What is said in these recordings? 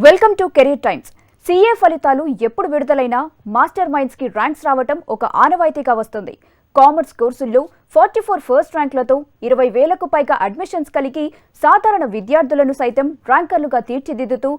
Welcome to career times. CA ఫలితాలు ఎప్పుడు విడుదలైనా master minds కి ర్యాంక్స్ రావటం ఒక ఆనవాయితీగా వస్తుంది. కామర్స్ కోర్సుల్లో 44 ఫస్ట్ ర్యాంకులతో 20,000కు పైగా అడ్మిషన్స్ కలిగి సాధారణ విద్యార్థులను సైతం ర్యాంకర్లుగా తీర్చిదిద్దుతూ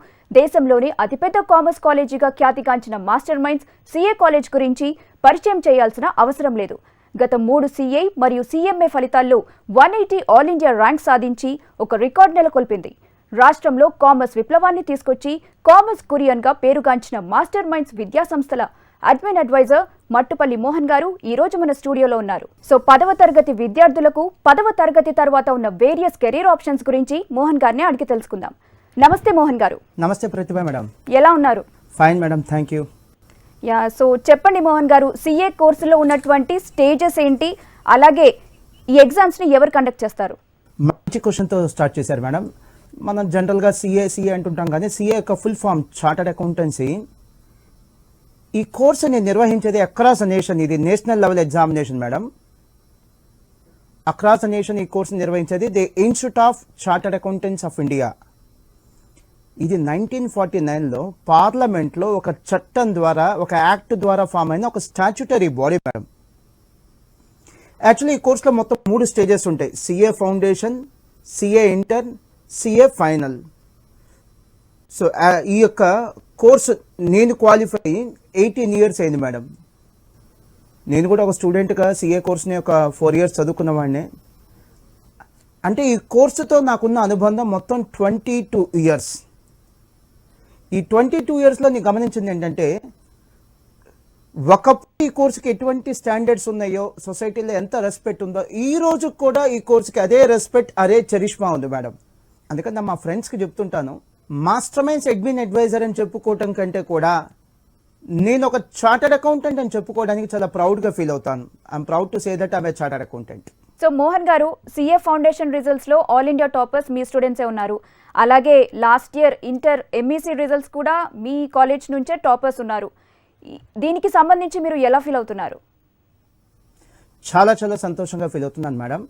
దేశంలోనే అతిపెద్ద కామర్స్ కాలేజీగా ఖ్యాతిగాంచిన మాస్టర్ మైండ్స్ సీఏ కాలేజ్ గురించి పరిచయం చేయాల్సిన అవసరం లేదు. గత 3 సీఏ మరియు సీఎంఏ ఫలితాల్లో 180 ఆల్ ఇండియా ర్యాంక్ సాధించి ఒక రికార్డు నెలకొల్పింది. రాష్ట్రంలో కామర్స్ విప్లవాన్ని తీసుకొచ్చి కామర్స్ కురియన్గా పేరుగాంచిన మాస్టర్ మైండ్స్ విద్యా సంస్థల అడ్మిన్ అడ్వైజర్ మట్టుపల్లి మోహన్ గారు ఈ రోజు మన స్టూడియోలో ఉన్నారు. సో 10వ తరగతి విద్యార్థులకు 10వ తరగతి తర్వాత ఉన్న వేరియస్ కెరీర్ ఆప్షన్స్ గురించి మోహన్ గారిని అడిగి తెలుసుకుందాం. నమస్తే మోహన్ గారు. నమస్తే ప్రతిభ మేడం. ఎలా ఉన్నారు? Fine madam, thank you. So చెప్పండి మోహన్ గారు, సీఏ కోర్సులో ఉన్నటువంటి స్టేజెస్ ఏంటి, అలాగే ఈ ఎగ్జామ్స్ని ఎవరు కండక్ట్ చేస్తారు? మంచి క్వశ్చన్తో స్టార్ట్ చేశారు మేడం. మనం జనరల్గా సీఏ అంటుంటాం, కానీ సీఏ యొక్క ఫుల్ ఫామ్ చార్టర్డ్ అకౌంటెన్సీ. ఈ కోర్సుని నిర్వహించేది అక్రాస్ నేషన్, ఇది national level examination madam. Across nation ఈ కోర్సుని నిర్వహించేది the Institute of Chartered Accountants of India. ఇది 1949లో పార్లమెంట్లో ఒక చట్టం ద్వారా, ఒక యాక్ట్ ద్వారా ఫామ్ అయిన ఒక స్టాచ్యుటరీ బాడీ మేడం. యాక్చువల్లీ ఈ కోర్సులో మొత్తం 3 స్టేజెస్ ఉంటాయి: CA foundation, CA intern, CA final. So ఈ యొక్క కోర్సు నేను క్వాలిఫై 18 ఇయర్స్ అయింది మేడం. నేను కూడా ఒక స్టూడెంట్గా సీఏ కోర్సుని ఒక 4 ఇయర్స్ చదువుకున్నవాడిని. అంటే ఈ కోర్సుతో నాకున్న అనుబంధం మొత్తం 22 ఇయర్స్. ఈ 22 ఇయర్స్లో నేను గమనించింది ఏంటంటే, ఒకప్పుడు ఈ కోర్సుకి ఎటువంటి స్టాండర్డ్స్ ఉన్నాయో, సొసైటీలో ఎంత రెస్పెక్ట్ ఉందో, ఈ రోజు కూడా ఈ కోర్సుకి అదే రెస్పెక్ట్, అదే చరిష్మా ఉంది మేడం. అందుకని మా ఫ్రెండ్స్కి చెప్తుంటాను, మాస్టర్ మైండ్స్ అడ్మిన్ అడ్వైజర్ అని చెప్పుకోవటం కంటే కూడా నేను ఒక చార్టర్డ్ అకౌంటెంట్ అని చెప్పుకోవడానికి చాలా ప్రౌడ్గా ఫీల్ అవుతాను. I'm proud to say that I'm a chartered accountant. So Mohan garu, CA foundation రిజల్ట్స్లో ఆల్ ఇండియా టాపర్స్ మీ స్టూడెంట్సే ఉన్నారు. అలాగే last year inter MEC results కూడా మీ కాలేజ్ నుంచే టాపర్స్ ఉన్నారు. దీనికి సంబంధించి మీరు ఎలా ఫీల్ అవుతున్నారు? చాలా చాలా సంతోషంగా ఫీల్ అవుతున్నాను మేడం.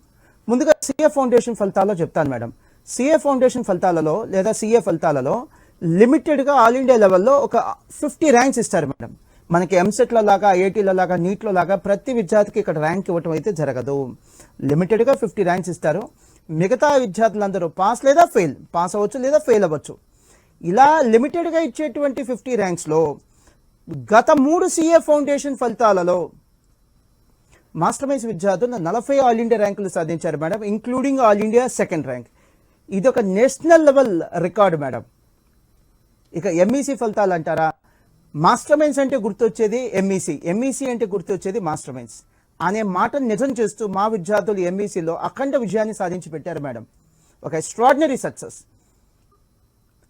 ముందుగా సీఏ ఫౌండేషన్ ఫలితాల్లో చెప్తాను మేడం. సీఏ ఫౌండేషన్ ఫలితాలలో లేదా సీఏ ఫలితాలలో లిమిటెడ్గా ఆల్ ఇండియా లెవెల్లో ఒక 50 ర్యాంక్స్ ఇస్తారు మేడం. మనకి ఎంసెట్లో లాగా, ఐఐటీలో లాగా, నీట్లో లాగా ప్రతి విద్యార్థికి ఇక్కడ ర్యాంక్ ఇవ్వటం అయితే జరగదు. లిమిటెడ్గా 50 ర్యాంక్స్ ఇస్తారు. మిగతా విద్యార్థులందరూ పాస్ లేదా ఫెయిల్, పాస్ అవ్వచ్చు లేదా ఫెయిల్ అవ్వచ్చు. ఇలా లిమిటెడ్గా ఇచ్చేటువంటి 50 ర్యాంక్స్లో గత 3 సీఏ ఫౌండేషన్ ఫలితాలలో మాస్టర్ మైండ్స్ విద్యార్థులు 40 ఆల్ ఇండియా ర్యాంకులు సాధించారు madam, including all India second rank. ఇది ఒక నేషనల్ లెవెల్ రికార్డు మేడం. ఇక ఎంఈసీ ఫలితాలు అంటారా, మాస్టర్ మైండ్స్ అంటే గుర్తొచ్చేది ఎంఈసీ అంటే గుర్తొచ్చేది మాస్టర్ మైండ్స్ అనే మాటను నిజం చేస్తూ మా విద్యార్థులు ఎంఈసీలో అఖండ విజయాన్ని సాధించి పెట్టారు మేడం. ఒక ఎక్స్ట్రాడినరీ సక్సెస్.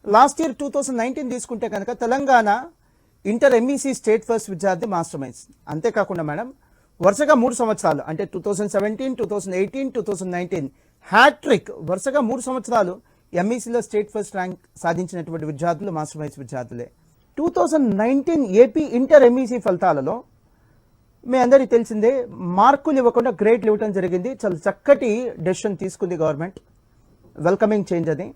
లాస్ట్ ఇయర్ 2019 తీసుకుంటే కనుక Telangana inter MEC state first విద్యార్థి మాస్టర్ మైండ్స్. అంతేకాకుండా మేడం, వరుసగా 3 సంవత్సరాలు అంటే 2017, 2018, 2019 హ్యాట్రిక్, వరుసగా 3 సంవత్సరాలు ఎంఈసీలో స్టేట్ ఫస్ట్ ర్యాంక్ సాధించినటువంటి విద్యార్థులు మాస్టర్ మైండ్స్ విద్యార్థులే. 2019 ఏపీ ఇంటర్ ఎంఈసీ ఫలితాలలో మీ అందరికీ తెలిసిందే, మార్కులు ఇవ్వకుండా గ్రేడ్లు ఇవ్వడం జరిగింది. చాలా చక్కటి డెసిషన్ తీసుకుంది గవర్నమెంట్, వెల్కమింగ్ చేంజ్ అది.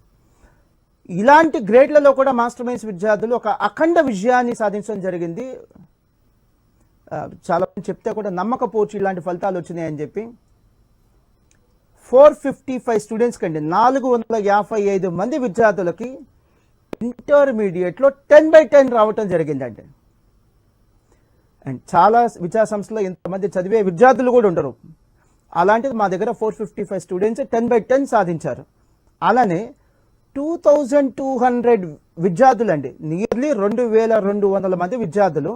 ఇలాంటి గ్రేడ్లలో కూడా మాస్టర్ మైండ్స్ విద్యార్థులు ఒక అఖండ విజయాన్ని సాధించడం జరిగింది. చాలా మంది చెప్తే కూడా నమ్మకపోవచ్చు ఇలాంటి ఫలితాలు వచ్చినాయని చెప్పి. 455 స్టూడెంట్స్ కండి 455 మంది విద్యార్థులకి ఇంటర్మీడియట్లో 10/10 రావటం జరిగిందండి. అండ్ చాలా విద్యా సంస్థలో ఇంతమంది చదివే విద్యార్థులు కూడా ఉండరు. అలాంటిది మా దగ్గర 455 స్టూడెంట్స్ 10/10 సాధించారు. అలానే 2200 విద్యార్థులు అండి, నియర్లీ 2200 మంది విద్యార్థులు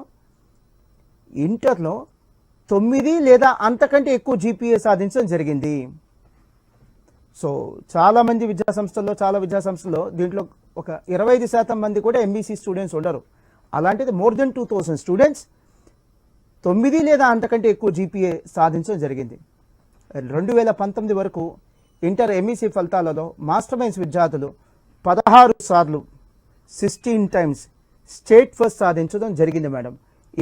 ఇంటర్లో 9 లేదా అంతకంటే ఎక్కువ జీపీఏ సాధించడం జరిగింది. సో చాలామంది చాలా విద్యాసంస్థల్లో దీంట్లో ఒక 25% మంది కూడా ఎంఈసీ స్టూడెంట్స్ ఉండరు. అలాంటిది మోర్ దెన్ 2000 స్టూడెంట్స్ 9 లేదా అంతకంటే ఎక్కువ జీపీఏ సాధించడం జరిగింది. 2019 వరకు ఇంటర్ ఎంఈసీ ఫలితాలలో మాస్టర్ మైండ్స్ విద్యార్థులు 16 సార్లు 16 టైమ్స్ స్టేట్ ఫస్ట్ సాధించడం జరిగింది మేడం.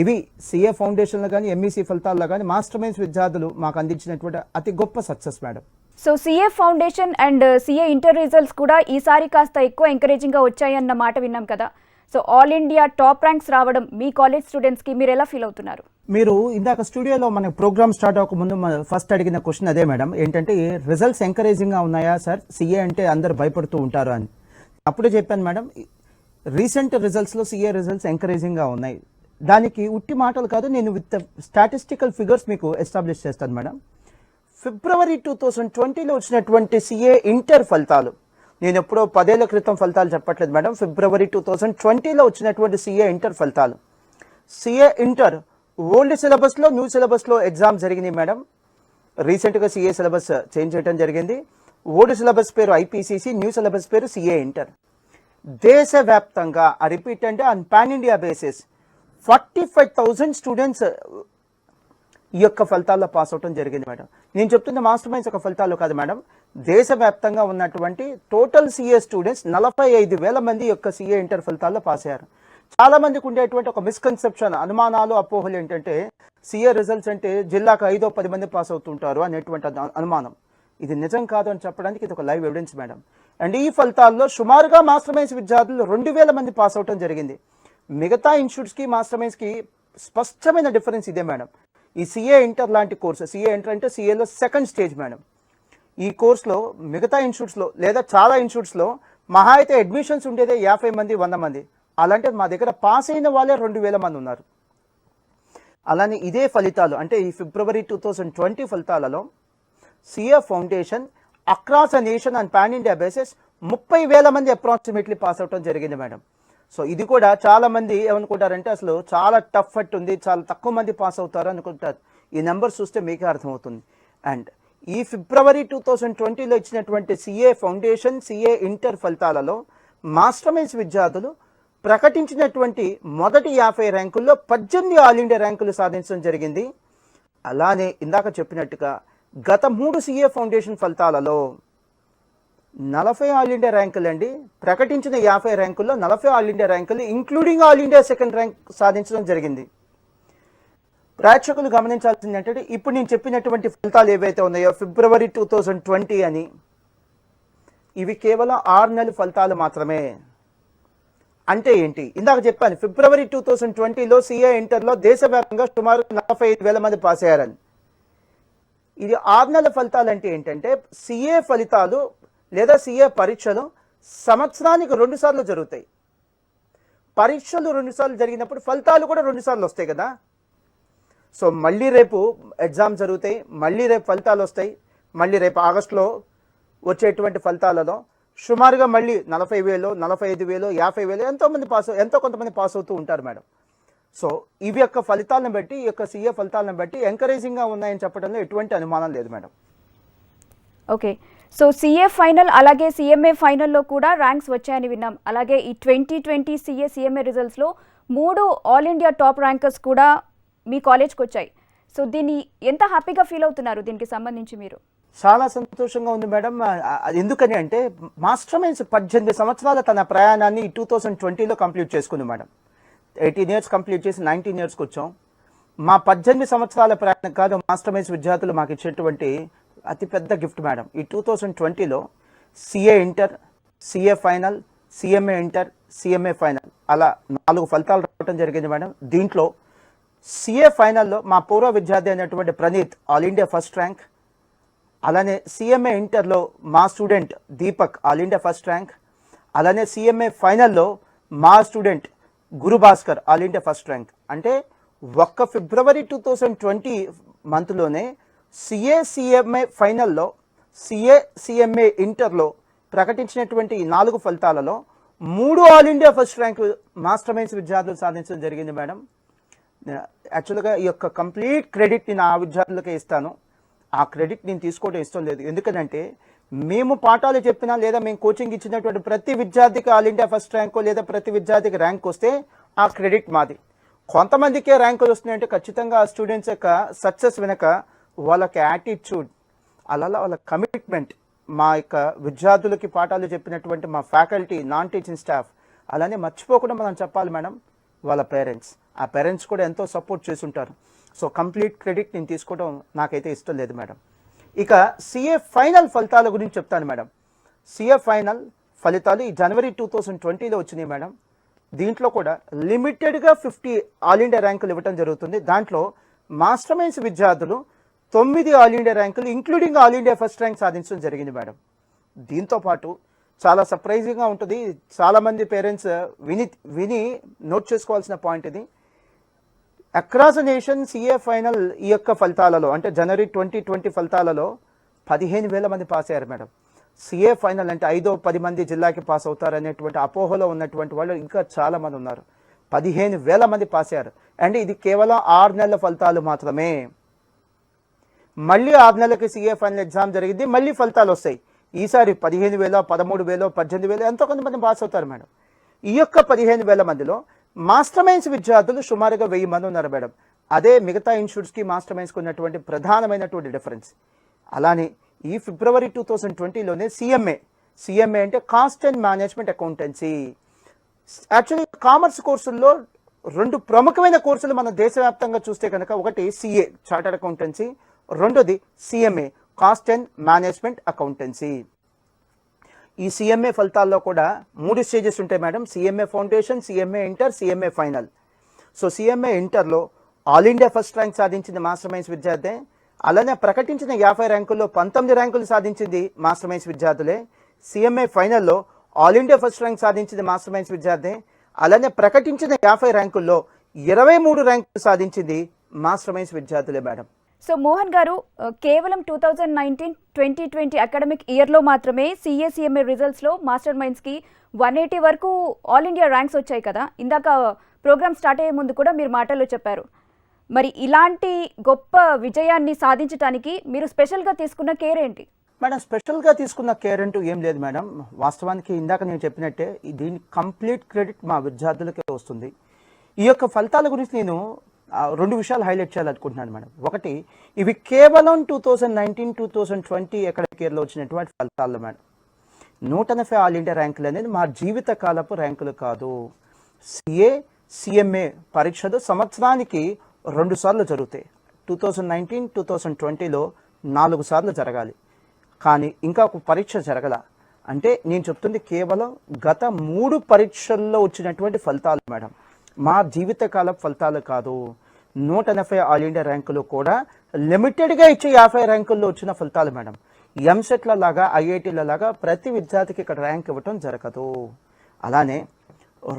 ఇవి సీఏ ఫౌండేషన్లో కానీ ఎంఈసీ ఫలితాల్లో కానీ మాస్టర్ మైండ్స్ విద్యార్థులు మాకు అందించినటువంటి అతి గొప్ప success madam. So CA foundation and CA inter results కూడా ఈసారి కాస్త ఎక్కువ ఎంకరేజింగ్గా వచ్చాయన్న మాట విన్నాం కదా. So all India top ranks రావడం మీ కాలేజ్ స్టూడెంట్స్కి మీరు ఎలా ఫీల్ అవుతున్నారు? మీరు ఇందాక స్టూడియోలో మన ప్రోగ్రామ్ స్టార్ట్ అవ్వక ముందు ఫస్ట్ అడిగిన క్వశ్చన్ అదే మేడం, ఏంటంటే రిజల్ట్స్ ఎంకరేజింగ్గా ఉన్నాయా సార్, సీఏ అంటే అందరు భయపడుతూ ఉంటారు అని. అప్పుడే చెప్పాను మేడం, రీసెంట్ రిజల్ట్స్లో సీఏ రిజల్ట్స్ ఎంకరేజింగ్గా ఉన్నాయి. దానికి ఉట్టి మాటలు కాదు, నేను విత్ స్టాటిస్టికల్ ఫిగర్స్ మీకు ఎస్టాబ్లిష్ చేస్తాను మేడం. ఫిబ్రవరి 2020లో వచ్చినటువంటి సీఏ ఇంటర్ ఫలితాలు, నేను ఎప్పుడో 10 ఏళ్ల క్రితం ఫలితాలు చెప్పట్లేదు మేడం, ఫిబ్రవరి 2020లో వచ్చినటువంటి సీఏ ఇంటర్ ఫలితాలు. సీఏ ఇంటర్ ఓల్డ్ సిలబస్లో న్యూ సిలబస్లో ఎగ్జామ్ జరిగినాయి మేడం. రీసెంట్గా సీఏ సిలబస్ చేంజ్ చేయడం జరిగింది. ఓల్డ్ సిలబస్ పేరు ఐపీసీసీ, న్యూ సిలబస్ పేరు సీఏ ఇంటర్. దేశవ్యాప్తంగా రిపీట్ అంటే on pan India basis 45,000 students ఈ యొక్క ఫలితాల్లో పాస్ అవటం జరిగింది మేడం. నేను చెప్తున్న మాస్టర్ మైండ్స్ యొక్క ఫలితాలు కాదు మేడం, దేశవ్యాప్తంగా ఉన్నటువంటి టోటల్ సీఏ స్టూడెంట్స్ 45,000 మంది యొక్క సీఏ ఇంటర్ ఫలితాల్లో పాస్ అయ్యారు. చాలా మందికి ఉండేటువంటి ఒక మిస్కన్సెప్షన్, అనుమానాలు, అపోహలు ఏంటంటే సీఏ రిజల్ట్స్ అంటే జిల్లాకు 5-10 మంది పాస్ అవుతుంటారు అనేటువంటి అనుమానం. ఇది నిజం కాదు అని చెప్పడానికి ఇది ఒక లైవ్ ఎవిడెన్స్ మేడం. అండ్ ఈ ఫలితాల్లో సుమారుగా మాస్టర్ మైండ్స్ విద్యార్థులు 2,000 మంది పాస్ అవటం జరిగింది. మిగతా ఇన్స్టిట్యూట్స్కి మాస్టర్ మైండ్స్కి స్పష్టమైన డిఫరెన్స్ ఇదే మేడం. ఈ సీఏ ఇంటర్ లాంటి కోర్సు, సీఏ ఇంటర్ అంటే సీఏలో సెకండ్ స్టేజ్ మేడం. ఈ కోర్సులో మిగతా ఇన్స్టిట్యూట్స్లో లేదా చాలా ఇన్స్టిట్యూట్స్లో మహా అయితే అడ్మిషన్స్ ఉండేదే 50 మంది 100 మంది. అలాంటి మా దగ్గర పాస్ అయిన వాళ్ళే 2,000 మంది ఉన్నారు. అలానే ఇదే ఫలితాలు అంటే ఈ ఫిబ్రవరి 2020 ఫలితాలలో CA foundation across a nation and pan India basis 30,000 మంది అప్రాక్సిమేట్లీ పాస్ అవటం జరిగింది మేడం. సో ఇది కూడా చాలా మంది ఏమనుకుంటారంటే అసలు చాలా టఫ్ అట్ ఉంది, చాలా తక్కువ మంది పాస్ అవుతారు అనుకుంటారు. ఈ నెంబర్స్ చూస్తే మీకే అర్థమవుతుంది. అండ్ ఈ ఫిబ్రవరి 2020లో ఇచ్చినటువంటి సీఏ ఫౌండేషన్ సీఏ ఇంటర్ ఫలితాలలో మాస్టర్ మైండ్స్ విద్యార్థులు ప్రకటించినటువంటి మొదటి 50 ర్యాంకుల్లో 18 ఆల్ ఇండియా ర్యాంకులు సాధించడం జరిగింది. అలానే ఇందాక చెప్పినట్టుగా గత 3 సీఏ ఫౌండేషన్ ఫలితాలలో 40 ఆల్ ఇండియా ర్యాంకులు అండి, ప్రకటించిన 50 ర్యాంకుల్లో 40 ఆల్ ఇండియా ర్యాంకులు including all India second rank సాధించడం జరిగింది. ప్రేక్షకులు గమనించాల్సింది ఏంటంటే ఇప్పుడు నేను చెప్పినటువంటి ఫలితాలు ఏవైతే ఉన్నాయో ఫిబ్రవరి 2020 అని, ఇవి కేవలం 6 నెలల ఫలితాలు మాత్రమే. అంటే ఏంటి, ఇందాక చెప్పాను ఫిబ్రవరి 2020లో సీఏ ఇంటర్లో దేశవ్యాప్తంగా సుమారు 45,000 మంది పాస్ అయ్యారని. ఇది 6 నెలల ఫలితాలు అంటే ఏంటంటే సీఏ ఫలితాలు లేదా సీఏ పరీక్షలు సంవత్సరానికి 2 సార్లు జరుగుతాయి. పరీక్షలు 2 సార్లు జరిగినప్పుడు ఫలితాలు కూడా 2 సార్లు వస్తాయి కదా. సో మళ్ళీ రేపు ఎగ్జామ్ జరుగుతాయి, మళ్ళీ రేపు ఫలితాలు వస్తాయి, మళ్ళీ రేపు ఆగస్టులో వచ్చేటువంటి ఫలితాలలో సుమారుగా మళ్ళీ 40,000, 45,000, 50,000 ఎంతో కొంతమంది పాస్ అవుతూ ఉంటారు మేడం. సో ఇవి యొక్క ఫలితాలను బట్టి, ఈ యొక్క సీఏ ఫలితాలను బట్టి ఎంకరేజింగ్గా ఉన్నాయని చెప్పడంలో ఎటువంటి అనుమానం లేదు madam. Okay, so CA final అలాగే సీఎంఏ ఫైనల్లో కూడా ర్యాంక్స్ వచ్చాయని విన్నాం. అలాగే ఈ 2020 సీఏ సీఎంఏ రిజల్ట్స్లో 3 ఆల్ ఇండియా టాప్ ర్యాంకర్స్ కూడా మీ కాలేజ్కి వచ్చాయి. సో దీన్ని ఎంత హ్యాపీగా ఫీల్ అవుతున్నారు దీనికి సంబంధించి మీరు? చాలా సంతోషంగా ఉంది మేడం. ఎందుకని అంటే మాస్టర్ మైండ్స్ 18 సంవత్సరాల తన ప్రయాణాన్ని 2020లో కంప్లీట్ చేసుకుంది మేడం. 18 ఇయర్స్ కంప్లీట్ చేసి 19 ఇయర్స్కి వచ్చాం. మా 18 సంవత్సరాల ప్రయాణం కాదు మాస్టర్ మైండ్స్ విద్యార్థులు మాకు ఇచ్చేటువంటి అతిపెద్ద గిఫ్ట్ మేడం. ఈ 2020లో CA inter, CA final, CMA inter, CMA final అలా 4 ఫలితాలు రావడం జరిగింది మేడం. దీంట్లో సీఏ ఫైనల్లో మా పూర్వ విద్యార్థి అయినటువంటి Praneeth all India first rank, అలానే సీఎంఏ ఇంటర్లో మా student Deepak all India first rank, అలానే సీఎంఏ ఫైనల్లో మా student Gurubhaskar all India first rank. అంటే ఒక్క ఫిబ్రవరి 2020 మంత్లోనే సీఏ సీఎంఏ ఫైనల్లో, సీఏ సీఎంఏ ఇంటర్లో ప్రకటించినటువంటి ఈ 4 ఫలితాలలో 3 all India first rank master minds విద్యార్థులు సాధించడం జరిగింది మేడం. యాక్చువల్గా ఈ యొక్క కంప్లీట్ క్రెడిట్ నేను ఆ విద్యార్థులకే ఇస్తాను. ఆ క్రెడిట్ నేను తీసుకోవడం ఇష్టం లేదు. ఎందుకంటే మేము పాఠాలు చెప్పినా లేదా మేము కోచింగ్ ఇచ్చినటువంటి ప్రతి విద్యార్థికి ఆల్ ఇండియా ఫస్ట్ ర్యాంకో లేదా ప్రతి విద్యార్థికి ర్యాంక్ వస్తే ఆ క్రెడిట్ మాది. కొంతమందికే ర్యాంకులు వస్తున్నాయంటే ఖచ్చితంగా ఆ స్టూడెంట్స్ యొక్క సక్సెస్ వెనక వాళ్ళకి యాటిట్యూడ్, అలా వాళ్ళ కమిట్మెంట్, మా యొక్క విద్యార్థులకి పాఠాలు చెప్పినటువంటి మా ఫ్యాకల్టీ, నాన్ టీచింగ్ స్టాఫ్, అలానే మర్చిపోకుండా మనం చెప్పాలి మేడం వాళ్ళ పేరెంట్స్. ఆ పేరెంట్స్ కూడా ఎంతో సపోర్ట్ చేసి ఉంటారు. సో కంప్లీట్ క్రెడిట్ నేను తీసుకోవడం నాకైతే ఇష్టం లేదు మేడం. ఇక సిఏ ఫైనల్ ఫలితాల గురించి చెప్తాను మేడం. సిఏ ఫైనల్ ఫలితాలు ఈ జనవరి 2020లో వచ్చినాయి మేడం. దీంట్లో కూడా లిమిటెడ్గా 50 ఆల్ ఇండియా ర్యాంకులు ఇవ్వడం జరుగుతుంది. దాంట్లో మాస్టర్ మైన్స్ విద్యార్థులు 9 ఆల్ ఇండియా ర్యాంకులు including all India first rank సాధించడం జరిగింది మేడం. దీంతో పాటు చాలా సర్ప్రైజింగ్గా ఉంటుంది. చాలామంది పేరెంట్స్ విని నోట్ చేసుకోవాల్సిన పాయింట్ ఇది. Across the nation CA final ఈ యొక్క ఫలితాలలో అంటే జనవరి 2020 ఫలితాలలో 15,000 మంది పాస్ అయ్యారు మేడం. సిఏ ఫైనల్ అంటే 5-10 మంది జిల్లాకి పాస్ అవుతారు అనేటువంటి అపోహలో ఉన్నటువంటి వాళ్ళు ఇంకా చాలా మంది ఉన్నారు. 15,000 మంది పాస్ అయ్యారు. అండ్ ఇది కేవలం 6 నెలల ఫలితాలు మాత్రమే. మళ్ళీ 6 నెలలకి సిఏ ఫైనల్ ఎగ్జామ్ జరిగింది, మళ్ళీ ఫలితాలు వస్తాయి. ఈసారి 15,000, 13,000, 18,000 ఎంతో కొంతమంది పాస్ అవుతారు మేడం. ఈ యొక్క 15,000 మందిలో మాస్టర్ మైన్స్ విద్యార్థులు సుమారుగా 1000 మంది ఉన్నారు మేడం. అదే మిగతా ఇన్స్టిట్యూట్స్కి మాస్టర్ మైన్స్కి ఉన్నటువంటి ప్రధానమైనటువంటి డిఫరెన్స్. అలానే ఈ ఫిబ్రవరి 2020లోనే సిఎంఏ అంటే cost and management accountancy. Actually commerce కోర్సుల్లో 2 ప్రముఖమైన కోర్సులు మన దేశవ్యాప్తంగా చూస్తే కనుక, ఒకటి సిఏ చార్టర్డ్ అకౌంటెన్సీ, రెండోది CMA cost and management accountancy. ఈ సిఎంఏ ఫలితాల్లో కూడా 3 స్టేజెస్ ఉంటాయి madam. CMA foundation, CMA inter, CMA final. So CMA ఇంటర్లో ఆల్ ఇండియా ఫస్ట్ ర్యాంక్ సాధించింది మాస్టర్ మైన్స్ విద్యార్థి. అలానే ప్రకటించిన 50 ర్యాంకుల్లో 19 ర్యాంకులు సాధించింది మాస్టర్ మైన్స్ విద్యార్థులే. సిఎంఏ ఫైనల్లో ఆల్ ఇండియా ఫస్ట్ ర్యాంక్ సాధించింది మాస్టర్ మైన్స్ విద్యార్థి. అలానే ప్రకటించిన 50 ర్యాంకుల్లో 23 ర్యాంకులు సాధించింది మాస్టర్ మైన్స్ విద్యార్థులే మేడం. సో మోహన్ గారు, కేవలం 2019-2020 అకాడమిక్ ఇయర్లో మాత్రమే సిఏ రిజల్ట్స్లో మాస్టర్ మైండ్స్కి 180 వరకు ఆల్ ఇండియా ర్యాంక్స్ వచ్చాయి కదా. ఇందాక ప్రోగ్రామ్ స్టార్ట్ అయ్యే ముందు కూడా మీరు మాటల్లో చెప్పారు. మరి ఇలాంటి గొప్ప విజయాన్ని సాధించడానికి మీరు స్పెషల్గా తీసుకున్న కేర్ ఏంటి మేడం? స్పెషల్గా తీసుకున్న కేర్ అంటూ ఏం లేదు మేడం. వాస్తవానికి ఇందాక నేను చెప్పినట్టే దీని కంప్లీట్ క్రెడిట్ మా విద్యార్థులకే వస్తుంది. ఈ యొక్క ఫలితాల గురించి నేను 2 విషయాలు హైలైట్ చేయాలనుకుంటున్నాను మేడం. ఒకటి, ఇవి కేవలం 2019-2020 అకాడమిక్ ఇయర్లో వచ్చినటువంటి ఫలితాలు మేడం. 180 ఆల్ ఇండియా ర్యాంకులు అనేది మా జీవిత కాలపు ర్యాంకులు కాదు. సిఎంఏ పరీక్షలు సంవత్సరానికి 2 సార్లు జరుగుతాయి. 2019-2020లో 4 సార్లు జరగాలి, కానీ ఇంకా ఒక పరీక్ష జరగల. అంటే నేను చెప్తుంది కేవలం గత 3 పరీక్షల్లో వచ్చినటువంటి ఫలితాలు మేడం, మా జీవితకాల ఫలితాలు కాదు. 180 ఆల్ ఇండియా ర్యాంకులు కూడా లిమిటెడ్గా ఇచ్చే 50 ర్యాంకుల్లో వచ్చిన ఫలితాలు మేడం. ఎంసెట్ల లాగా, ఐఐటీల లాగా ప్రతి విద్యార్థికి ఇక్కడ ర్యాంక్ ఇవ్వటం జరగదు. అలానే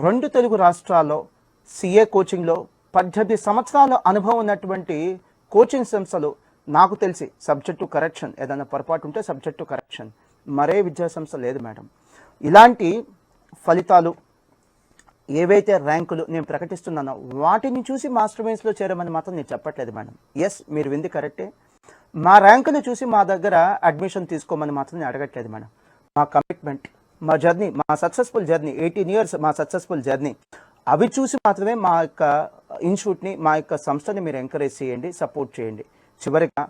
2 తెలుగు రాష్ట్రాల్లో సిఏ కోచింగ్లో 18 సంవత్సరాల అనుభవం ఉన్నటువంటి కోచింగ్ సంస్థలు, నాకు తెలిసి సబ్జెక్ట్ టు కరెక్షన్, ఏదైనా పొరపాటు ఉంటే సబ్జెక్ట్ టు కరెక్షన్, మరే విద్యా సంస్థ లేదు మేడం. ఇలాంటి ఫలితాలు ఏవైతే ర్యాంకులు నేను ప్రకటిస్తున్నానో వాటిని చూసి మాస్టర్ మైన్స్లో చేరమని మాత్రం నేను చెప్పట్లేదు మేడం. ఎస్, మీరు వింది కరెక్టే. మా ర్యాంకులు చూసి మా దగ్గర అడ్మిషన్ తీసుకోమని మాత్రం నేను అడగట్లేదు మేడం. మా కమిట్మెంట్, మా జర్నీ, మా సక్సెస్ఫుల్ జర్నీ, 18 ఇయర్స్ మా సక్సెస్ఫుల్ జర్నీ, అవి చూసి మాత్రమే మా యొక్క ఇన్స్టిట్యూట్ని, మా యొక్క సంస్థని మీరు ఎంకరేజ్ చేయండి, సపోర్ట్ చేయండి. చివరిగా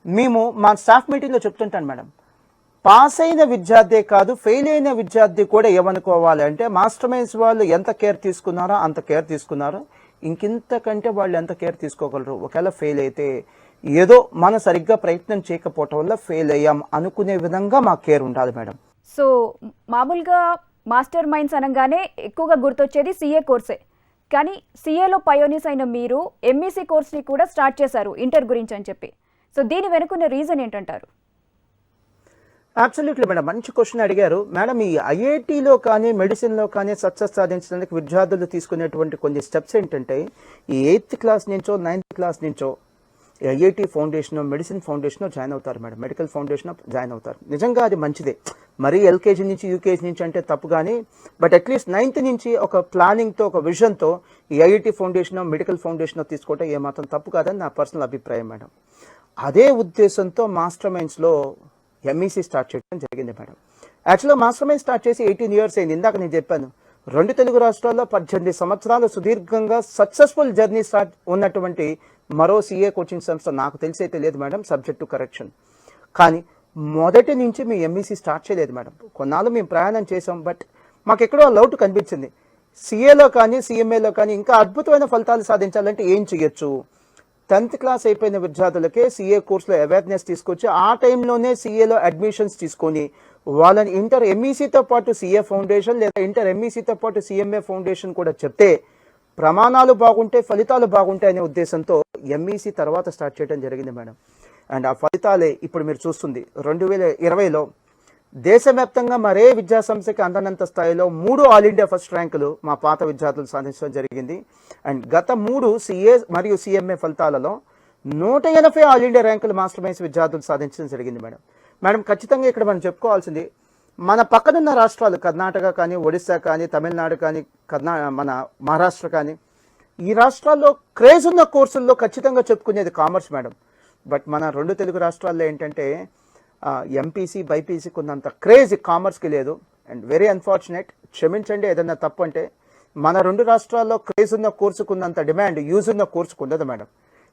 మేము మా స్టాఫ్ మీటింగ్లో చెప్తుంటాను మేడం, పాస్ అయిన విద్యార్థే కాదు ఫెయిల్ అయిన విద్యార్థి కూడా ఏమనుకోవాలి అంటే, మాస్టర్ మైన్స్ వాళ్ళు ఎంత కేర్ తీసుకున్నారో అంత కేర్ తీసుకున్నారు, ఇంకింతకంటే వాళ్ళు ఎంత కేర్ తీసుకోగలరు. ఒకవేళ ఫెయిల్ అయితే ఏదో మనం సరిగ్గా ప్రయత్నం చేయకపోవటం వల్ల ఫెయిల్ అయ్యాం అనుకునే విధంగా మా కేర్ ఉండాలి మేడం. సో మామూలుగా మాస్టర్ మైండ్స్ అనగానే ఎక్కువగా గుర్తొచ్చేది సిఏ కోర్సే, కానీ సిఏలో పయోనీస్ అయిన మీరు ఎంఈసీ కోర్స్ని కూడా స్టార్ట్ చేశారు ఇంటర్ గురించి అని చెప్పి. సో దీని వెనుకున్న రీజన్ ఏంటంటారు? అబ్సల్యూట్లీ మేడం, మంచి క్వశ్చన్ అడిగారు మేడం. ఈ ఐఐటీలో కానీ మెడిసిన్లో కానీ సక్సెస్ సాధించడానికి విద్యార్థులు తీసుకునేటువంటి కొన్ని స్టెప్స్ ఏంటంటే, ఈ 8th క్లాస్ నుంచో 9th క్లాస్ నుంచో IIT foundation, medicine foundation join అవుతారు మేడం, మెడికల్ ఫౌండేషన్ జాయిన్ అవుతారు. నిజంగా అది మంచిదే. మరీ ఎల్కేజీ నుంచి యూకేజీ నుంచి అంటే తప్పు, కానీ బట్ అట్లీస్ట్ 9th నుంచి ఒక ప్లానింగ్తో, ఒక విజన్తో ఈ ఐఐటీ ఫౌండేషన్, మెడికల్ ఫౌండేషన్ తీసుకోవటం ఏమాత్రం తప్పు కాదని నా పర్సనల్ అభిప్రాయం మేడం. అదే ఉద్దేశంతో మాస్టర్ మైండ్స్లో ఎంఈసీ స్టార్ట్ చేయడం జరిగింది మేడం. యాక్చువల్గా మాస్టర్ మైండ్ స్టార్ట్ చేసి 18 ఇయర్స్ అయింది. ఇందాక నేను చెప్పాను, 2 తెలుగు రాష్ట్రాల్లో 18 సంవత్సరాలు సుదీర్ఘంగా సక్సెస్ఫుల్ జర్నీ స్టార్ట్ ఉన్నటువంటి మరో సిఏ కోచింగ్ సంస్థ నాకు తెలిసి అయితే లేదు మేడం, సబ్జెక్ట్ టు కరెక్షన్. కానీ మొదటి నుంచి మేము ఎంఈసీ స్టార్ట్ చేయలేదు మేడం. కొన్నాళ్ళు మేము ప్రయాణం చేసాం, బట్ మాకు ఎక్కడో లౌట్ కనిపించింది. సిఏలో కానీ సిఎంఏలో కానీ ఇంకా అద్భుతమైన ఫలితాలు సాధించాలంటే ఏం చేయొచ్చు? 10th క్లాస్ అయిపోయిన విద్యార్థులకే సిఏ కోర్సులో అవేర్నెస్ తీసుకొచ్చి ఆ టైంలోనే సిఏలో అడ్మిషన్స్ తీసుకొని వాళ్ళని ఇంటర్ ఎంఈసీతో పాటు సిఏ ఫౌండేషన్ లేదా ఇంటర్ ఎంఈసీతో పాటు సిఎంఏ ఫౌండేషన్ కూడా చెప్తే ప్రమాణాలు బాగుంటే ఫలితాలు బాగుంటాయి అనే ఉద్దేశంతో ఎంఈసీ తర్వాత స్టార్ట్ చేయడం జరిగింది మేడం. అండ్ ఆ ఫలితాలే ఇప్పుడు మీరు చూస్తుంది 2020లో దేశవ్యాప్తంగా మరే విద్యా సంస్థకి అందనంత స్థాయిలో 3 ఆల్ ఇండియా ఫస్ట్ ర్యాంకులు మా పాత విద్యార్థులు సాధించడం జరిగింది. అండ్ గత 3 సిఏ మరియు సిఎంఏ ఫలితాలలో 180 ఆల్ ఇండియా ర్యాంకులు మాస్టర్ మైన్స్ విద్యార్థులు సాధించడం జరిగింది మేడం. ఖచ్చితంగా ఇక్కడ మనం చెప్పుకోవాల్సింది మన పక్కనున్న రాష్ట్రాలు కర్ణాటక కానీ, ఒడిశా కానీ, తమిళనాడు కానీ, మన మహారాష్ట్ర కానీ, ఈ రాష్ట్రాల్లో క్రేజ్ ఉన్న కోర్సుల్లో ఖచ్చితంగా చెప్పుకునేది కామర్స్ మేడం. బట్ మన 2 తెలుగు రాష్ట్రాల్లో ఏంటంటే ఎంపీసీ బైపీసీకి ఉన్నంత క్రేజ్ కామర్స్కి లేదు. అండ్ వెరీ అన్ఫార్చునేట్, క్షమించండి ఏదన్నా తప్పు అంటే, మన 2 రాష్ట్రాల్లో క్రేజ్ ఉన్న కోర్సుకు ఉన్నంత డిమాండ్ యూజ్ ఉన్న కోర్సుకు ఉండదు మేడం.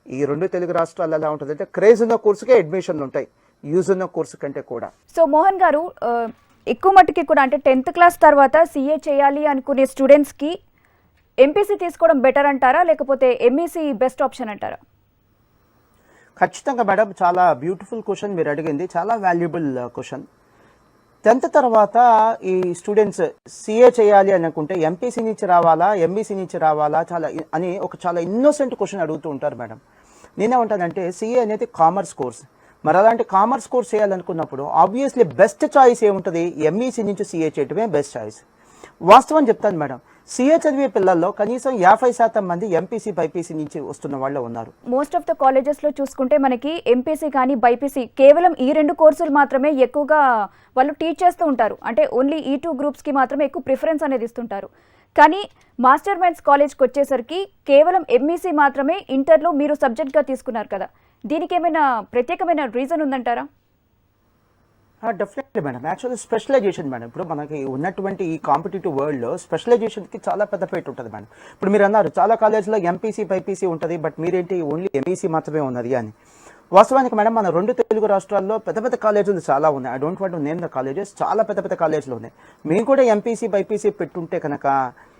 ఈ 2 తెలుగు రాష్ట్రాల్లో ఎలా ఉంటుంది అంటే క్రేజ్ ఉన్న కోర్సుకే అడ్మిషన్లు ఉంటాయి, యూజ్ ఉన్న కోర్సు కంటే కూడా. సో మోహన్ గారు, ఎక్కువ మట్టుకి కూడా అంటే 10th క్లాస్ తర్వాత సిఏ చేయాలి అనుకునే స్టూడెంట్స్కి ఎంపీసీ తీసుకోవడం బెటర్ అంటారా, లేకపోతే ఎంఈసీ బెస్ట్ ఆప్షన్ అంటారా? ఖచ్చితంగా మేడం, చాలా బ్యూటిఫుల్ క్వశ్చన్ మీరు అడిగింది, చాలా వాల్యుబుల్ క్వశ్చన్. 10th తర్వాత ఈ స్టూడెంట్స్ సిఏ చేయాలి అనుకుంటే ఎంపీసీ నుంచి రావాలా, ఎంఈసీ నుంచి రావాలా చాలా ఇన్నోసెంట్ క్వశ్చన్ అడుగుతూ ఉంటారు మేడం. నేనేమంటానంటే సిఏ అనేది కామర్స్ కోర్స్. మరి అలాంటి కామర్స్ కోర్స్ చేయాలనుకున్నప్పుడు ఆబ్వియస్లీ బెస్ట్ చాయిస్ ఏముంటుంది, ఎంఈసీ నుంచి సిఏ చేయటమే బెస్ట్ చాయిస్. వాస్తవం చెప్తాను మేడం, సిఏ చదివే పిల్లల్లో కనీసం 50% మంది ఎంపీసీ బైపీసీ నుంచి వస్తున్న వాళ్ళు ఉన్నారు. మోస్ట్ ఆఫ్ ద కాలేజెస్లో చూసుకుంటే మనకి ఎంపీసీ కానీ బైపీసీ కేవలం ఈ 2 కోర్సులు మాత్రమే ఎక్కువగా వాళ్ళు టీచ్ చేస్తూ ఉంటారు. అంటే ఓన్లీ ఈ 2 గ్రూప్స్కి మాత్రమే ఎక్కువ ప్రిఫరెన్స్ అనేది ఇస్తుంటారు. కానీ మాస్టర్ మైండ్స్ కాలేజ్కి వచ్చేసరికి కేవలం ఎంఈసీ మాత్రమే ఇంటర్లో మీరు సబ్జెక్ట్గా తీసుకున్నారు కదా, దీనికి ఏమైనా ప్రత్యేకమైన రీజన్ ఉందంటారా? Definitely madam, actually specialization madam. ఇప్పుడు మనకి ఉన్నటువంటి ఈ కాంపిటేటివ్ వరల్డ్లో స్పెషలైజేషన్కి చాలా పెద్ద పేట ఉంటుంది మేడం. ఇప్పుడు మీరు అన్నారు చాలా కాలేజ్లో ఎంపీసీ బైపీసీ ఉంటుంది, బట్ మీరేంటి ఓన్లీ ఎంఈసీ మాత్రమే ఉన్నది అని. వాస్తవానికి మేడం మన 2 తెలుగు రాష్ట్రాల్లో పెద్ద పెద్ద కాలేజీలు చాలా ఉన్నాయి. I don't want to name the colleges, చాలా పెద్ద పెద్ద కాలేజీలు ఉన్నాయి. మేము కూడా ఎంపీసీ బైపీసీ పెట్టుంటే కనుక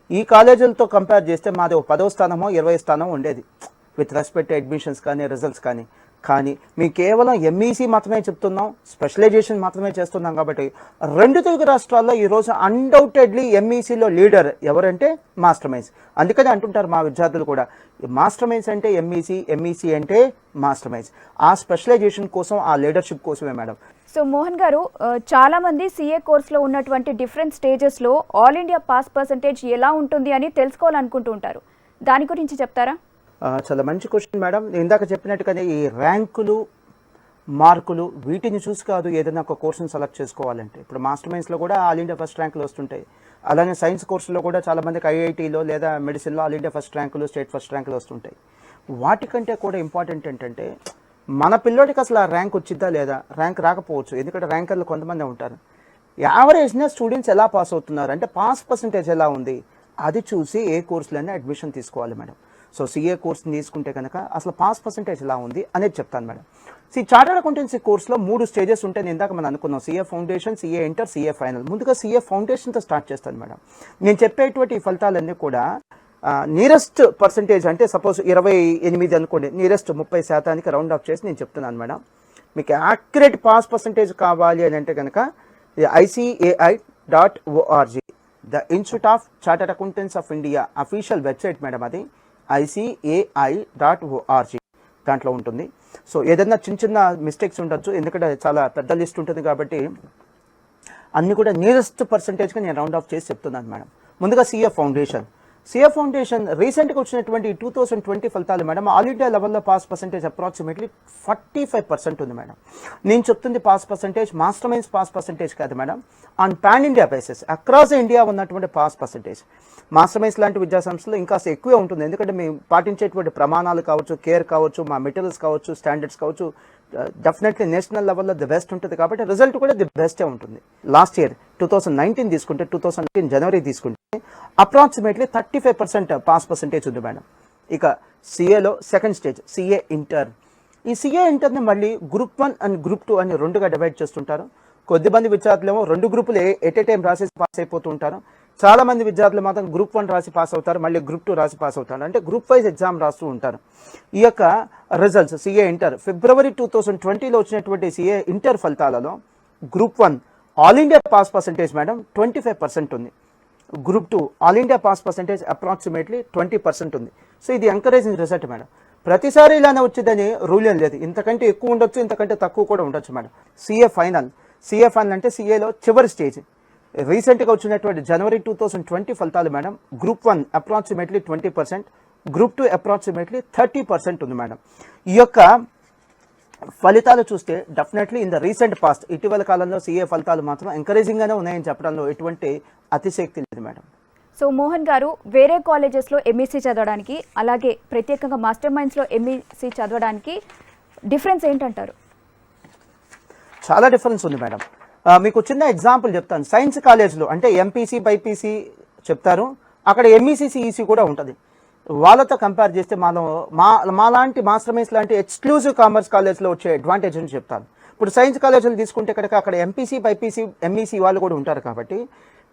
ఈ కాలేజీలతో కంపేర్ చేస్తే మాది 10వ స్థానమో 20వ స్థానం ఉండేది విత్ రెస్పెక్ట్ అడ్మిషన్స్ కానీ రిజల్ట్స్ కానీ మేము కేవలం ఎంఈసీ మాత్రమే చెప్తున్నాం, స్పెషలైజేషన్ మాత్రమే చేస్తున్నాం. కాబట్టి 2 తెలుగు రాష్ట్రాల్లో ఈరోజు అన్డౌటెడ్లీ ఎంఈసీలో లీడర్ ఎవరంటే మాస్టర్ మైన్స్. అందుకని అంటుంటారు మా విద్యార్థులు కూడా, మాస్టర్ మైన్స్ అంటే ఎంఈసీ, ఎంఈసీ అంటే మాస్టర్ మైన్స్. ఆ స్పెషలైజేషన్ కోసం, ఆ లీడర్షిప్ కోసమే మేడం. సో మోహన్ గారు, చాలా మంది సిఏ కోర్సులో ఉన్నటువంటి డిఫరెంట్ స్టేజెస్లో ఆల్ ఇండియా పాస్ పర్సంటేజ్ ఎలా ఉంటుంది అని తెలుసుకోవాలనుకుంటూ ఉంటారు, దాని గురించి చెప్తారా? చాలా మంచి క్వశ్చన్ మేడం. ఇందాక చెప్పినట్టుగానే ఈ ర్యాంకులు మార్కులు వీటిని చూసి కాదు ఏదైనా ఒక కోర్సును సెలెక్ట్ చేసుకోవాలంటే. ఇప్పుడు మాస్టర్ మైన్స్లో కూడా ఆల్ ఇండియా ఫస్ట్ ర్యాంకులు వస్తుంటాయి. అలానే సైన్స్ కోర్సులో కూడా చాలామందికి ఐఐటీలో లేదా మెడిసిన్లో ఆల్ ఇండియా ఫస్ట్ ర్యాంకులు, స్టేట్ ఫస్ట్ ర్యాంకులు వస్తుంటాయి. వాటికంటే కూడా ఇంపార్టెంట్ ఏంటంటే మన పిల్లోడికి అసలు ఆ ర్యాంక్ వచ్చిద్దా లేదా, ర్యాంక్ రాకపోవచ్చు. ఎందుకంటే ర్యాంకర్లు కొంతమంది ఉంటారు. యావరేజ్గా స్టూడెంట్స్ ఎలా పాస్ అవుతున్నారు అంటే పాస్ పర్సంటేజ్ ఎలా ఉంది అది చూసి ఏ కోర్సులైనా అడ్మిషన్ తీసుకోవాలి మేడం. సో సిఏ కోర్స్ని తీసుకుంటే కనుక అసలు పాస్ పర్సంటేజ్ ఎలా ఉంది అనేది చెప్తాను మేడం. చార్టర్డ్ అకౌంటెన్సీ కోర్సులో 3 స్టేజెస్ ఉంటాయి. ఇందాక మనం అనుకున్నాం CA foundation, CA inter, CA final. ముందుగా సిఏ ఫౌండేషన్తో స్టార్ట్ చేస్తాను మేడం. నేను చెప్పేటువంటి ఈ ఫలితాలన్నీ కూడా నియరెస్ట్ పర్సంటేజ్ అంటే సపోజ్ 28 అనుకోండి, నియరెస్ట్ 30% రౌండ్ ఆఫ్ చేసి నేను చెప్తున్నాను మేడం. మీకు యాక్యురేట్ పాస్ పర్సంటేజ్ కావాలి అని అంటే కనుక ICAI.org, the institute of Chartered Accountants of India official website madam. అది ICAI.org దాంట్లో ఉంటుంది. సో ఏదైనా చిన్న మిస్టేక్స్ ఉండొచ్చు, ఎందుకంటే చాలా పెద్ద లిస్ట్ ఉంటుంది కాబట్టి అన్ని కూడా నియరెస్ట్ పర్సంటేజ్గా నేను రౌండ్ ఆఫ్ చేసి చెప్తున్నాను మేడం. ముందుగా సిఏ ఫౌండేషన్ రీసెంట్గా వచ్చినటువంటి 2020 ఫలితాలు మేడం. ఆల్ ఇండియా లెవెల్లో పాస్ పర్సంటేజ్ అప్రాక్సిమేట్లీ 45% ఉంది మేడం. నేను చెప్తుంది pass percentage, Master Minds pass percentage కాదు madam, on pan India basis across India ఉన్నటువంటి పాస్ పర్సంటేజ్. మాస్టర్ మైన్స్ లాంటి విద్యా సంస్థలు ఇంకా ఎక్కువే ఉంటుంది, ఎందుకంటే మేము పాటించేటువంటి ప్రమాణాలు కావచ్చు, కేర్ కావచ్చు, మా మెటీరియల్స్ కావచ్చు, స్టాండర్డ్స్ కావచ్చు, డెఫినెట్లీ నేషనల్ లెవెల్లో ది బెస్ట్ ఉంటుంది. కాబట్టి రిజల్ట్ కూడా ది బెస్టే ఉంటుంది. లాస్ట్ ఇయర్ 2019 తీసుకుంటే, 2019 జనవరి తీసుకుంటే అప్రాక్సిమేట్లీ 35% పాస్ పర్సంటేజ్ ఉంది మేడం. ఇక సిఏలో సెకండ్ స్టేజ్ సిఏ ఇంటర్. ఈ సిఏ ఇంటర్ని మళ్ళీ గ్రూప్ 1 అండ్ గ్రూప్ 2 అని 2గా డివైడ్ చేస్తుంటారు. కొద్దిమంది విద్యార్థులేమో 2 గ్రూపులు ఎట్ ఏ టైం రాసేసి పాస్ అయిపోతూ ఉంటారు. చాలా మంది విద్యార్థులు మాత్రం గ్రూప్ 1 రాసి పాస్ అవుతారు, మళ్ళీ గ్రూప్ 2 రాసి పాస్ అవుతారు, అంటే గ్రూప్ వైజ్ ఎగ్జామ్ రాస్తూ ఉంటారు. ఈ యొక్క రిజల్ట్స్ సిఏ ఇంటర్ ఫిబ్రవరి 2020లో వచ్చినటువంటి సిఏ ఇంటర్ ఫలితాలలో group 1 all India pass percentage madam 25% ఉంది. Group 2 all India pass percentage approximately 20% ఉంది. సో ఇది ఎంకరేజింగ్ రిజల్ట్ మేడం. ప్రతిసారి ఇలానే వచ్చిందని రూల్ ఏం లేదు, ఇంతకంటే ఎక్కువ ఉండొచ్చు, ఇంతకంటే తక్కువ కూడా ఉండొచ్చు మేడం. సిఏ ఫైనల్ అంటే సిఏలో చివరి స్టేజ్. రీసెంట్గా వచ్చినటువంటి జనవరి 2020 ఫలితాలు madam. Group 1 approximately 20%, group 2 approximately 30% ఉంది మేడం. ఈ యొక్క ఫలితాలు చూస్తే definitely in the recent past ఇటీవల కాలంలో సిఏ ఫలితాలు మాత్రం ఎంకరేజింగ్గానే ఉన్నాయని చెప్పడంలో ఎటువంటి అతిశక్తి లేదు మేడం. సో మోహన్ గారు, వేరే కాలేజెస్లో ఎంఈసీ చదవడానికి, అలాగే ప్రత్యేకంగా మాస్టర్ మైండ్స్లో ఎంఈసీ చదవడానికి డిఫరెన్స్ ఏంటంటారు? చాలా డిఫరెన్స్ ఉంది మేడం. మీకు చిన్న ఎగ్జాంపుల్ చెప్తాను. సైన్స్ కాలేజ్లో అంటే ఎంపీసీ బైపీసీ చెప్తారు, అక్కడ ఎంఈసీ సిఈసీ కూడా ఉంటుంది. వాళ్ళతో కంపేర్ చేస్తే మనం మాలాంటి మాస్టర్ మైండ్స్ లాంటి ఎక్స్క్లూజివ్ కామర్స్ కాలేజ్లో వచ్చే అడ్వాంటేజ్ అని చెప్తాను. ఇప్పుడు సైన్స్ కాలేజీలు తీసుకుంటే కనుక అక్కడ ఎంపీసీ బైపీసీ ఎంఈసీ వాళ్ళు కూడా ఉంటారు కాబట్టి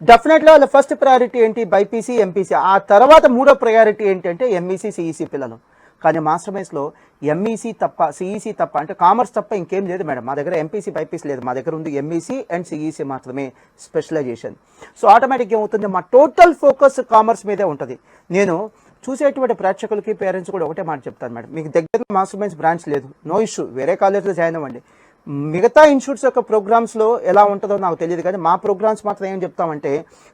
డెఫినెట్గా వాళ్ళ ఫస్ట్ ప్రయారిటీ ఏంటి? BiPC MPC. ఆ తర్వాత మూడో ప్రయారిటీ ఏంటంటే ఎంఈసీ సిఈసీ పిల్లలు. కానీ మాస్టర్ మైండ్స్లో ఎంఈసీ తప్ప సిఈసీ తప్ప అంటే కామర్స్ తప్ప ఇంకేం లేదు మేడం. మా దగ్గర ఎంపీసీ బైపీసీ లేదు, మా దగ్గర ఉంది ఎంఈసీ అండ్ సిఈసీ మాత్రమే స్పెషలైజేషన్. సో ఆటోమేటిక్గా ఏమవుతుంది, మా టోటల్ ఫోకస్ కామర్స్ మీదే ఉంటుంది. నేను చూసేటువంటి ప్రేక్షకులకి పేరెంట్స్ కూడా ఒకటే మాట చెప్తాను మేడం, మీకు దగ్గరలో మాస్టర్ మైండ్స్ బ్రాంచ్ లేదు, నో ఇష్యూ, వేరే కాలేజ్లో జాయిన్ అవ్వండి. మిగతా ఇన్స్టిట్యూట్స్ యొక్క ప్రోగ్రామ్స్లో ఎలా ఉంటుందో నాకు తెలియదు, కానీ మా ప్రోగ్రామ్స్ మాత్రం ఏం చెప్తామంటే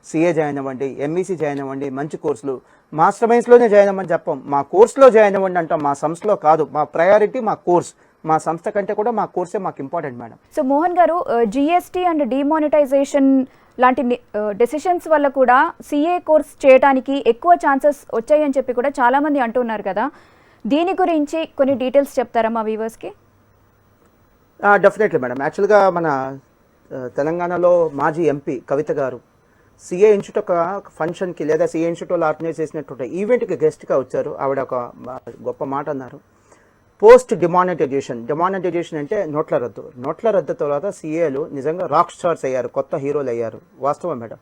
సిఏ జాయిన్ అవ్వండి, ఎంఈసీ జాయిన్ అవ్వండి, మంచి కోర్సులు. మాస్టర్ మైండ్స్లోనే జాయిన్ అవ్వమని చెప్పాం, మా కోర్సులో జాయిన్ అవ్వండి అంటాం, మా సంస్థలో కాదు. మా ప్రయారిటీ మా కోర్స్, మా సంస్థ కంటే కూడా మా కోర్సే మాకు ఇంపార్టెంట్ మేడం. సో మోహన్ గారు, జిఎస్టీ అండ్ డిమానిటైజేషన్ లాంటి డెసిషన్స్ వల్ల కూడా సిఏ కోర్స్ చేయడానికి ఎక్కువ ఛాన్సెస్ వచ్చాయని చెప్పి కూడా చాలామంది అంటున్నారు కదా, దీని గురించి కొన్ని డీటెయిల్స్ చెప్తారా మా వ్యూవర్స్కి? Definitely madam. యాక్చువల్గా మన తెలంగాణలో మాజీ ఎంపీ కవిత గారు సిఏ ఇన్స్టిట్యూట్ ఒక ఫంక్షన్కి లేదా సిఏ ఇన్స్టిట్యూట్ వాళ్ళు ఆర్గనైజ్ చేసినటువంటి ఈవెంట్కి గెస్ట్గా వచ్చారు. ఆవిడ ఒక గొప్ప మాట అన్నారు, పోస్ట్ డిమానిటైజేషన్ అంటే నోట్ల రద్దు తర్వాత సిఏలు నిజంగా రాక్ స్టార్స్ అయ్యారు, కొత్త హీరోలు అయ్యారు. వాస్తవం మేడం.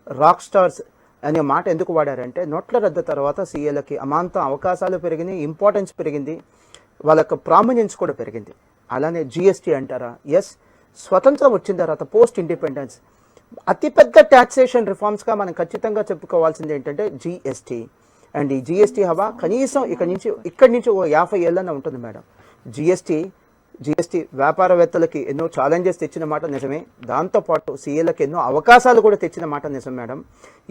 రాక్ స్టార్స్ అనే మాట ఎందుకు వాడారంటే నోట్ల రద్దు తర్వాత సిఏలకి అమాంతం అవకాశాలు పెరిగినాయి, ఇంపార్టెన్స్ పెరిగింది, వాళ్ళ యొక్క ప్రామినెన్స్ కూడా పెరిగింది. అలానే జిఎస్టీ అంటారా, ఎస్, స్వతంత్రం వచ్చిన తర్వాత పోస్ట్ ఇండిపెండెన్స్ అతిపెద్ద ట్యాక్సేషన్ రిఫార్మ్స్గా మనం ఖచ్చితంగా చెప్పుకోవాల్సింది ఏంటంటే జిఎస్టీ. అండ్ ఈ జిఎస్టీ హవా కనీసం ఇక్కడి నుంచి ఓ 50 ఏళ్ళనే ఉంటుంది మేడం. జిఎస్టీ వ్యాపారవేత్తలకి ఎన్నో ఛాలెంజెస్ తెచ్చిన మాట నిజమే, దాంతోపాటు సీఏలకు ఎన్నో అవకాశాలు కూడా తెచ్చిన మాట నిజం మేడం.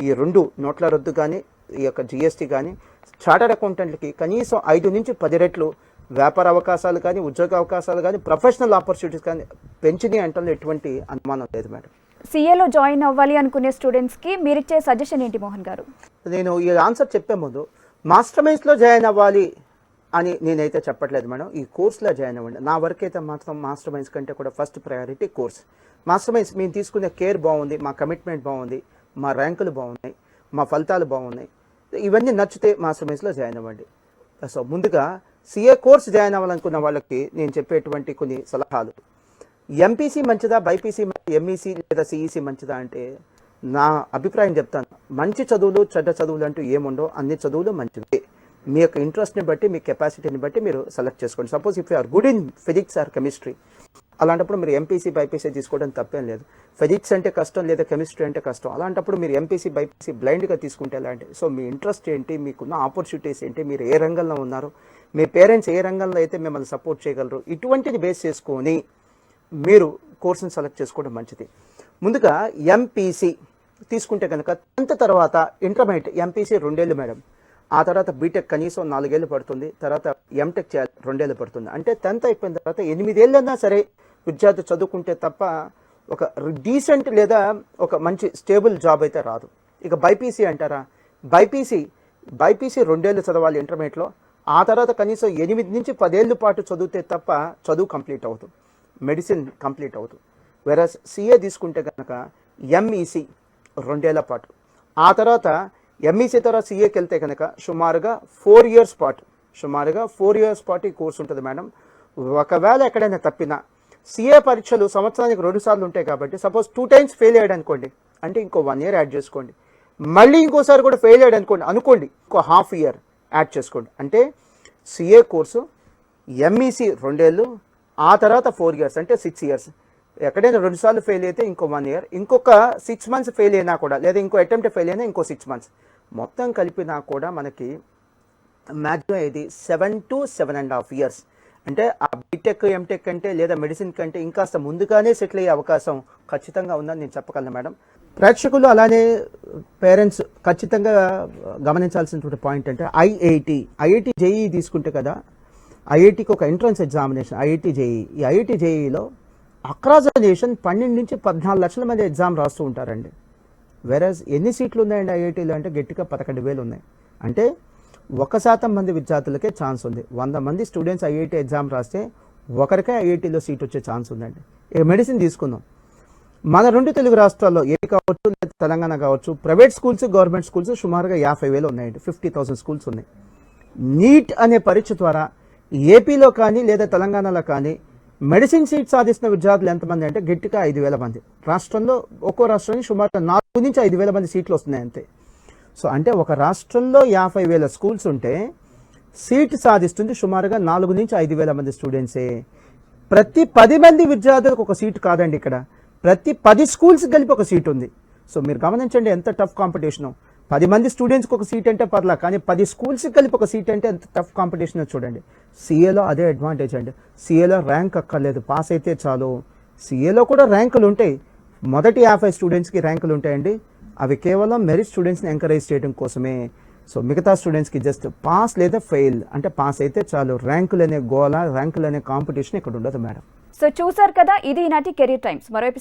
ఈ రెండు నోట్ల రద్దు కానీ ఈ యొక్క జిఎస్టీ కానీ చార్టర్డ్ అకౌంటెంట్లకి కనీసం 5 నుంచి 10 రెట్లు వ్యాపార అవకాశాలు కానీ, ఉద్యోగ అవకాశాలు కానీ, ప్రొఫెషనల్ ఆపర్చునిటీస్ కానీ పెంచినాయి అంటే ఎటువంటి అనుమానం లేదు మేడం. సిఏలో జాయిన్ అవ్వాలి అనుకునే స్టూడెంట్స్కి మీరు ఇచ్చే సజెషన్ ఏంటి మోహన్ గారు? నేను ఈ ఆన్సర్ చెప్పే ముందు మాస్టర్ మైండ్స్లో జాయిన్ అవ్వాలి అని నేనైతే చెప్పట్లేదు మేడం. ఈ కోర్సులో జాయిన్ అవ్వండి. నా వరకు అయితే మాత్రం మాస్టర్ మైండ్స్ కంటే కూడా first priority course. Master minds మేము తీసుకునే కేర్ బాగుంది, మా కమిట్మెంట్ బాగుంది, మా ర్యాంకులు బాగున్నాయి, మా ఫలితాలు బాగున్నాయి, ఇవన్నీ నచ్చితే మాస్టర్ మైండ్స్లో జాయిన్ అవ్వండి. సో ముందుగా సిఏ కోర్స్ జాయిన్ అవ్వాలనుకున్న వాళ్ళకి నేను చెప్పేటువంటి కొన్ని సలహాలు. ఎంపీసీ మంచిదా, బైపీసీ, ఎంఈసీ లేదా సిఈసీ మంచిదా అంటే నా అభిప్రాయం చెప్తాను. మంచి చదువులు చెడ్డ చదువులు అంటూ ఏముండవు, అన్ని చదువులు మంచివే. మీ యొక్క ఇంట్రెస్ట్ని బట్టి, మీ కెపాసిటీని బట్టి మీరు సెలెక్ట్ చేసుకోండి. Suppose if you are good in physics or chemistry, అలాంటప్పుడు మీరు ఎంపీసీ బైపీసీ తీసుకోవడం తప్పేం లేదు. ఫిజిక్స్ అంటే కష్టం లేదా కెమిస్ట్రీ అంటే కష్టం, అలాంటప్పుడు మీరు ఎంపీసీ బైపీసీ బ్లైండ్గా తీసుకుంటే ఎలాంటి. సో మీ ఇంట్రెస్ట్ ఏంటి, మీకున్న ఆపర్చునిటీస్ ఏంటి, మీరు ఏ రంగంలో ఉన్నారు, మీ పేరెంట్స్ ఏ రంగంలో అయితే మిమ్మల్ని సపోర్ట్ చేయగలరు, ఇటువంటిది బేస్ చేసుకొని మీరు కోర్సును సెలెక్ట్ చేసుకోవడం మంచిది. ముందుగా ఎంపీసీ తీసుకుంటే కనుక 10th తర్వాత ఇంటర్మీడియట్ ఎంపీసీ 2 ఏళ్ళు మేడం. ఆ తర్వాత బీటెక్ కనీసం 4 ఏళ్ళు పడుతుంది, తర్వాత ఎంటెక్ చేయాలి 2 ఏళ్ళు పడుతుంది. అంటే 10th అయిపోయిన తర్వాత 8 ఏళ్ళన్నా సరే విద్యార్థి చదువుకుంటే తప్ప ఒక డీసెంట్ లేదా ఒక మంచి స్టేబుల్ జాబ్ అయితే రాదు. ఇక బైపీసీ అంటారా, బైపీసీ 2 ఏళ్ళు చదవాలి ఇంటర్మీడియట్లో. ఆ తర్వాత కనీసం 8 నుంచి 10 ఏళ్ళ పాటు చదివితే తప్ప చదువు కంప్లీట్ అవుతుంది, మెడిసిన్ కంప్లీట్ అవుతుంది. వెరస్ సిఏ తీసుకుంటే కనుక ఎంఈసీ 2 ఏళ్ల పాటు, ఆ తర్వాత ఎంఈసీ తర్వాత సిఏకి వెళ్తే కనుక సుమారుగా 4 ఇయర్స్ పాటు ఈ కోర్సు ఉంటుంది మేడం. ఒకవేళ ఎక్కడైనా తప్పినా సిఏ పరీక్షలు సంవత్సరానికి 2 సార్లు ఉంటాయి కాబట్టి సపోజ్ 2 times ఫెయిల్ అయ్యాడు అనుకోండి, అంటే ఇంకో 1 year యాడ్ చేసుకోండి. మళ్ళీ ఇంకోసారి కూడా ఫెయిల్ అయ్యాడు అనుకోండి ఇంకో హాఫ్ ఇయర్ యాడ్ చేసుకోండి. అంటే సిఏ కోర్సు ఎంఈసి 2 ఏళ్ళు, ఆ తర్వాత 4 ఇయర్స్ అంటే 6 ఇయర్స్. ఎక్కడైనా 2 సార్లు ఫెయిల్ అయితే ఇంకో 1 ఇయర్, ఇంకొక 6 మంత్స్ ఫెయిల్ అయినా కూడా, లేదా ఇంకో అటెంప్ట్ ఫెయిల్ అయినా ఇంకో 6 మంత్స్, మొత్తం కలిపినా కూడా మనకి మ్యాక్సిమం ఇది 7 to 7.5 ఇయర్స్. అంటే ఆ బీటెక్ ఎంటెక్ కంటే లేదా మెడిసిన్ కంటే ఇంకాస్త ముందుగానే సెటిల్ అయ్యే అవకాశం ఖచ్చితంగా ఉందని నేను చెప్పగలను మేడం. ప్రేక్షకులు అలానే పేరెంట్స్ ఖచ్చితంగా గమనించాల్సినటువంటి పాయింట్ అంటే ఐఐటి జేఈ తీసుకుంటే కదా, ఐఐటికి ఒక ఎంట్రన్స్ ఎగ్జామినేషన్ ఐఐటి జేఈ. ఈ ఐఐటి జేఈలో అక్రాస్ ద నేషన్ 12 నుంచి 14 లక్షల మంది ఎగ్జామ్ రాస్తూ ఉంటారండి. వెరస్ ఎన్ని సీట్లు ఉన్నాయండి ఐఐటీలో అంటే గట్టిగా 11,000 ఉన్నాయి. అంటే 1% మంది విద్యార్థులకే ఛాన్స్ ఉంది. 100 మంది స్టూడెంట్స్ ఐఐటి ఎగ్జామ్ రాస్తే ఒకరికే ఐఐటీలో సీట్ వచ్చే ఛాన్స్ ఉందండి. ఇక మెడిసిన్ తీసుకుందాం. మన 2 తెలుగు రాష్ట్రాల్లో ఏపీ కావచ్చు లేదా తెలంగాణ కావచ్చు, ప్రైవేట్ స్కూల్స్ గవర్నమెంట్ స్కూల్స్ సుమారుగా 50,000 ఉన్నాయండి. 50,000 స్కూల్స్ ఉన్నాయి. నీట్ అనే పరీక్ష ద్వారా ఏపీలో కానీ లేదా తెలంగాణలో కానీ మెడిసిన్ సీట్ సాధిస్తున్న విద్యార్థులు ఎంతమంది అంటే గట్టిగా 5,000 మంది. రాష్ట్రంలో ఒక్కో రాష్ట్రానికి సుమారు 4 నుంచి 5,000 మంది సీట్లు వస్తున్నాయి అంతే. సో అంటే ఒక రాష్ట్రంలో 50,000 స్కూల్స్ ఉంటే సీట్ సాధిస్తుంది సుమారుగా 4 నుంచి 5,000 మంది స్టూడెంట్సే. ప్రతి 10 మంది విద్యార్థులకు ఒక సీట్ కాదండి, ఇక్కడ ప్రతి 10 స్కూల్స్ కలిపి ఒక సీట్ ఉంది. సో మీరు గమనించండి ఎంత టఫ్ కాంపిటీషను. 10 మంది స్టూడెంట్స్కి ఒక సీట్ అంటే పర్లా, కానీ 10 స్కూల్స్కి కలిపి ఒక సీట్ అంటే ఎంత టఫ్ కాంపిటీషన్ చూడండి. సిఏలో అదే అడ్వాంటేజ్ అండి. సిఏలో ర్యాంక్ అక్కర్లేదు, పాస్ అయితే చాలు. సిఏలో కూడా ర్యాంకులు ఉంటాయి, మొదటి 50 స్టూడెంట్స్కి ర్యాంకులు ఉంటాయండి. అవి కేవలం మెరిట్ స్టూడెంట్స్ని ఎంకరేజ్ చేయడం కోసమే. సో మిగతా స్టూడెంట్స్కి జస్ట్ పాస్ లేదా ఫెయిల్, అంటే పాస్ అయితే చాలు. ర్యాంకులు అనే గోల, ర్యాంకులు అనే కాంపిటీషన్ ఇక్కడ ఉండదు మేడం. సో చూసారు కదా, ఇది ఈనాటి కెరీర్ టైమ్స్. మరో ఎపిసోడ్